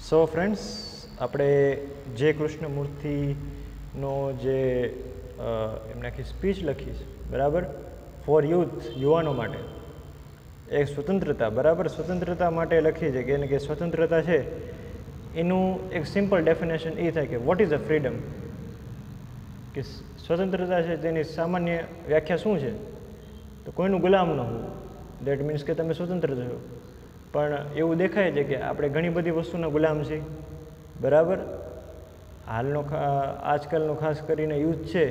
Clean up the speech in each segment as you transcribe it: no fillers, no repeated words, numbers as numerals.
So friends, આપણે જે કૃષ્ણમૂર્તિનો જે એમને આખી સ્પીચ લખી છે, બરાબર, ફોર યુથ, યુવાનો માટે એક સ્વતંત્રતા, બરાબર, સ્વતંત્રતા માટે લખી છે કે સ્વતંત્રતા છે એનું એક સિમ્પલ ડેફિનેશન એ થાય કે વોટ ઇઝ અ ફ્રીડમ, કે સ્વતંત્રતા છે તેની સામાન્ય વ્યાખ્યા શું છે, તો કોઈનું ગુલામ ન હોવું. દેટ મીન્સ કે તમે સ્વતંત્ર છો. પણ એવું દેખાય છે કે આપણે ઘણી બધી વસ્તુના ગુલામ છીએ, બરાબર. આજકાલનો ખાસ કરીને યુથ છે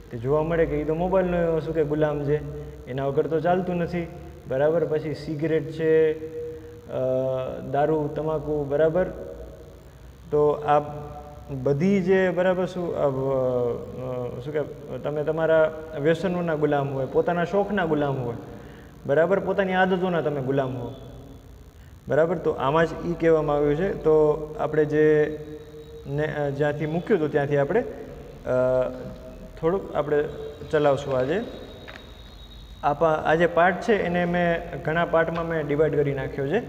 તે જોવા મળે કે એ તો મોબાઈલનો શું કે ગુલામ છે, એના વગર તો ચાલતું નથી, બરાબર. પછી સિગરેટ છે, દારૂ, તમાકુ, બરાબર. તો આ બધી જે બરાબર શું કે તમે તમારા વ્યસનોના ગુલામ હોય, પોતાના શોખના ગુલામ હોય, બરાબર, પોતાની આદતોના તમે ગુલામ હો, બરાબર. તો આમાં જ એ કહેવામાં આવ્યું છે. તો આપણે જ્યાંથી મૂક્યું હતું ત્યાંથી આપણે થોડુંક આપણે ચલાવશું આજે. આ જે પાર્ટ છે એને મેં ઘણા પાર્ટમાં મેં ડિવાઈડ કરી નાખ્યો છે,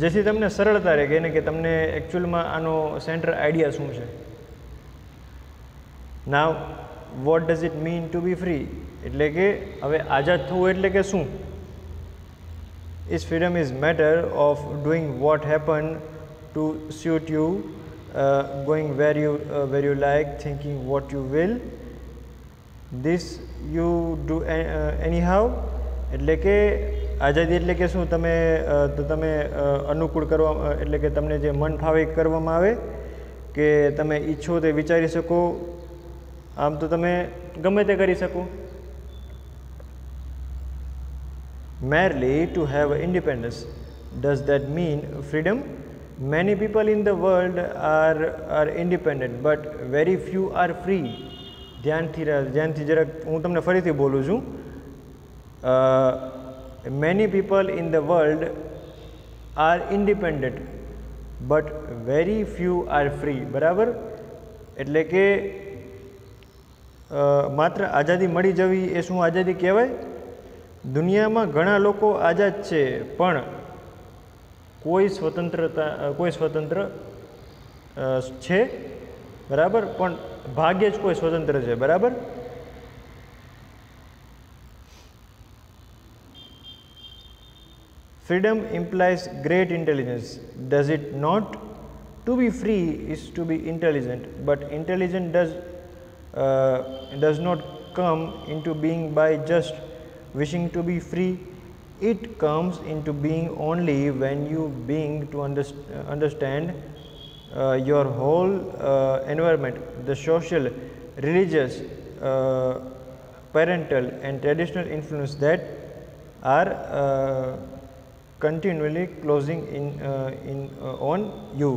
જેથી તમને સરળતા રહે કે તમને એકચ્યુઅલમાં આનો સેન્ટ્રલ આઈડિયા શું છે. Now what does it mean to be free, એટલે કે હવે આઝાદ થવું એટલે કે શું. Is freedom is matter of doing what happen to suit you, going where you like, thinking what you will. This you do anyhow. એટલે કે આઝાદી એટલે કે શું, તમે અનુકૂળ કરવા, એટલે કે તમને જે મન ફાવે કરવામાં આવે, કે તમે ઈચ્છો તે વિચારી શકો, આમ તો તમે ગમે તે કરી શકો. Merely to have independence. Does that mean freedom? Many people in the world are independent, but very few are free. ધ્યાનથી જરાક હું તમને ફરીથી બોલું છું. Many people in the world are independent, but very few are free. બરાબર. એટલે કે માત્ર આઝાદી મળી જવી એ શું આઝાદી કહેવાય? દુનિયામાં ઘણા લોકો આઝાદ છે, પણ કોઈ સ્વતંત્ર છે, બરાબર, પણ ભાગ્યે જ કોઈ સ્વતંત્ર છે, બરાબર. Freedom implies great intelligence, does it not? To be free is to be intelligent, but intelligence does not come into being by just wishing to be free. It comes into being only when you begin to understand your whole environment, the social, religious, parental and traditional influence that are continually closing on you.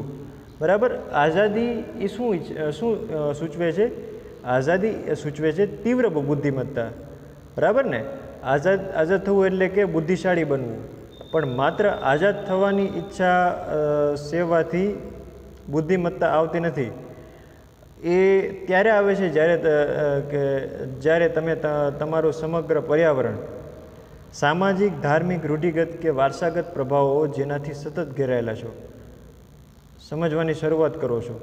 બરાબર. આઝાદી એ શું સૂચવે છે? આઝાદી સૂચવે છે તીવ્ર બુદ્ધિમત્તા, બરાબર ને. આઝાદ થવું એટલે કે બુદ્ધિશાળી બનવું. પણ માત્ર આઝાદ થવાની ઈચ્છા સેવાથી બુદ્ધિમત્તા આવતી નથી. એ ત્યારે આવે છે જ્યારે તમે તમારું સમગ્ર પર્યાવરણ, સામાજિક, ધાર્મિક, રૂઢિગત કે વારસાગત પ્રભાવો જેનાથી સતત ઘેરાયેલા છો, સમજવાની શરૂઆત કરો છો.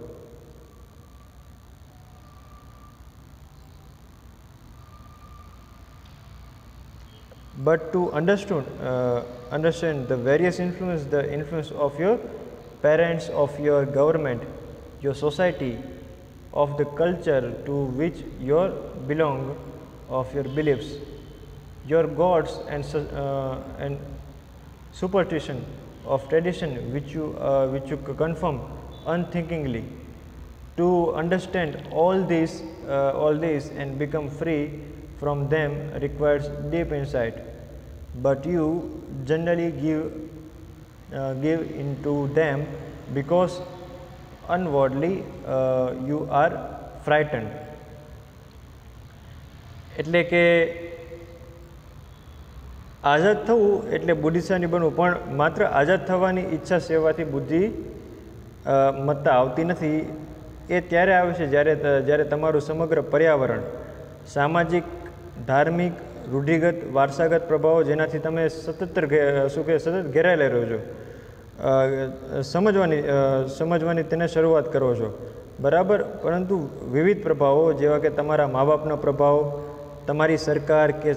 But to understand the various influence, the influence of your parents, of your government, your society, of the culture to which you belong, of your beliefs, your gods and superstition, of tradition which you confirm unthinkingly. To understand all these and become free from them requires deep insight, but you generally give into them because unwordly you are frightened. એટલે કે આઝાદ થવું એટલે બુદ્ધિશાળી બનવું, પણ માત્ર આઝાદ થવાની ઈચ્છા સેવાથી બુદ્ધિમત્તા આવતી નથી. એ ત્યારે આવે છે જ્યારે તમારું સમગ્ર પર્યાવરણ, સામાજિક, ધાર્મિક, રૂઢિગત, વારસાગત પ્રભાવો જેનાથી તમે સતત ઘેરાયેલા રહો છો, સમજવાની તેને શરૂઆત કરો છો, બરાબર. પરંતુ વિવિધ પ્રભાવો જેવા કે તમારા મા બાપનો પ્રભાવ, તમારી સરકાર કે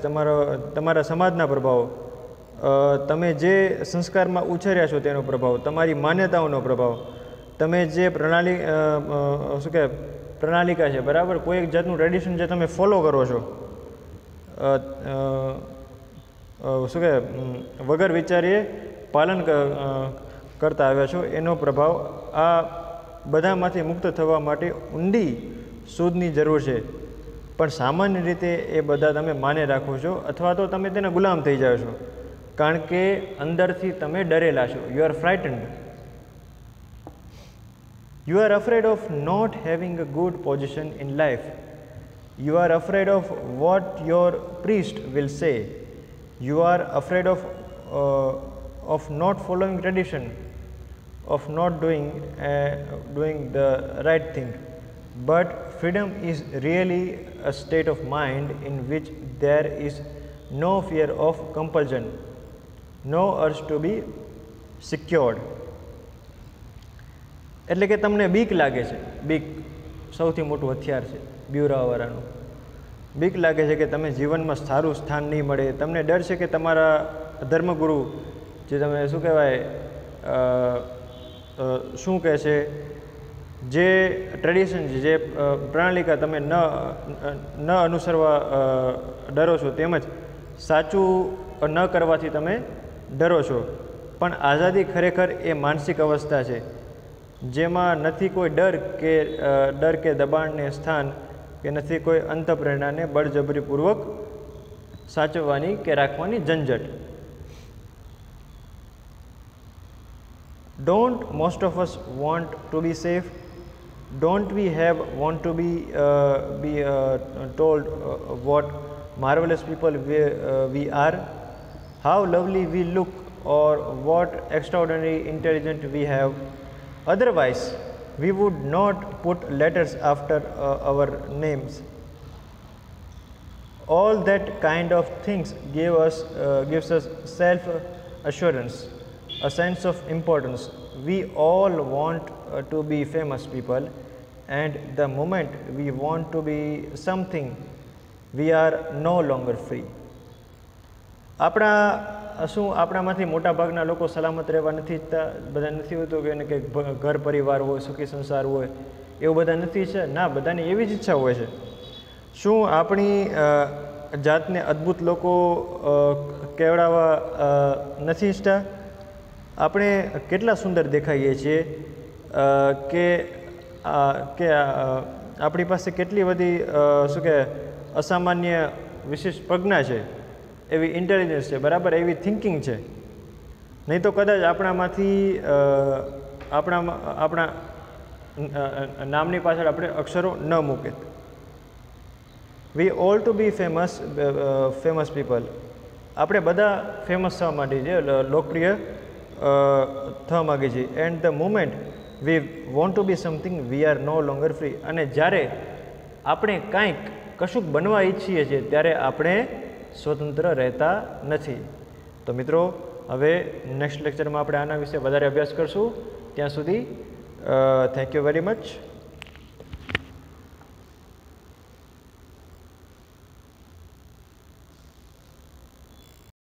તમારા સમાજના પ્રભાવો, તમે જે સંસ્કારમાં ઉછર્યા છો તેનો પ્રભાવ, તમારી માન્યતાઓનો પ્રભાવ, તમે જે પ્રણાલિકા છે, બરાબર, કોઈ એક જાતનું ટ્રેડિશન જે તમે ફોલો કરો છો, વગર વિચારીએ પાલન કરતા આવ્યા છો, એનો પ્રભાવ આ બધામાંથી મુક્ત થવા માટે ઊંડી શોધની જરૂર છે. પણ સામાન્ય રીતે એ બધા તમે માને રાખો છો અથવા તો તમે તેના ગુલામ થઈ જાઓ છો, કારણ કે અંદરથી તમે ડરેલા છો. You are ફ્રાઇટન્ડ. You are afraid of not having a good position in life. You are afraid of what your priest will say. You are afraid of not following tradition, of not doing the right thing. But freedom is really a state of mind in which there is no fear of compulsion, no urge to be secured. એટલે કે તમને બીક લાગે છે, બીક સૌથી મોટું હથિયાર છે બીવરાવાળાનું. બીક લાગે છે કે તમે જીવનમાં સારું સ્થાન નહીં મળે, તમને ડર છે કે તમારા ધર્મગુરુ જે તમે શું કહે છે, જે ટ્રેડિશન છે, જે પ્રણાલિકા તમે ન અનુસરવા ડરો છો, તેમજ સાચું ન કરવાથી તમે ડરો છો. પણ આઝાદી ખરેખર એ માનસિક અવસ્થા છે જેમાં નથી કોઈ ડર કે દબાણને સ્થાન, કે નથી કોઈ અંતઃપ્રેરણાને બળજબરીપૂર્વક સાચવવાની કે રાખવાની ઝંઝટ. Don't most of us want to be safe? Don't we want to be told what marvelous people we are, how lovely we look, or what extraordinary intelligence we have? Otherwise, we would not put letters after our names. All that kind of things gives us self-assurance, a sense of importance. We all want to be famous people, and the moment we want to be something, we are no longer free. આપણામાંથી મોટા ભાગના લોકો સલામત રહેવા નથી ઈચ્છતા. બધા નથી હોતું કે એને કંઈક ઘર પરિવાર હોય, સુખી સંસાર હોય, એવું બધા નથી ઈચ્છે. ના, બધાની એવી જ ઈચ્છા હોય છે. શું આપણી જાતને અદ્ભુત લોકો કહેવડાવવા નથી ઈચ્છતા? આપણે કેટલા સુંદર દેખાઈએ છીએ, કે આપણી પાસે કેટલી બધી અસામાન્ય વિશેષ પ્રજ્ઞા છે, એવી ઇન્ટેલિજન્સ છે, બરાબર, એવી થિંકિંગ છે. નહીં તો કદાચ આપણામાંથી આપણા નામની પાછળ આપણે અક્ષરો ન મૂકે. We all to be famous people. આપણે બધા ફેમસ થવા માટે છે, લોકપ્રિય થવા માગીએ છીએ. And the moment we want to be something, we are no longer free. અને જ્યારે આપણે કશુંક બનવા ઈચ્છીએ છીએ ત્યારે આપણે સ્વતંત્ર રહેતા નથી. તો મિત્રો, હવે નેક્સ્ટ લેક્ચરમાં આપણે આના વિશે વધારે અભ્યાસ કરશું. ત્યાં સુધી થેન્ક યુ વેરી મચ.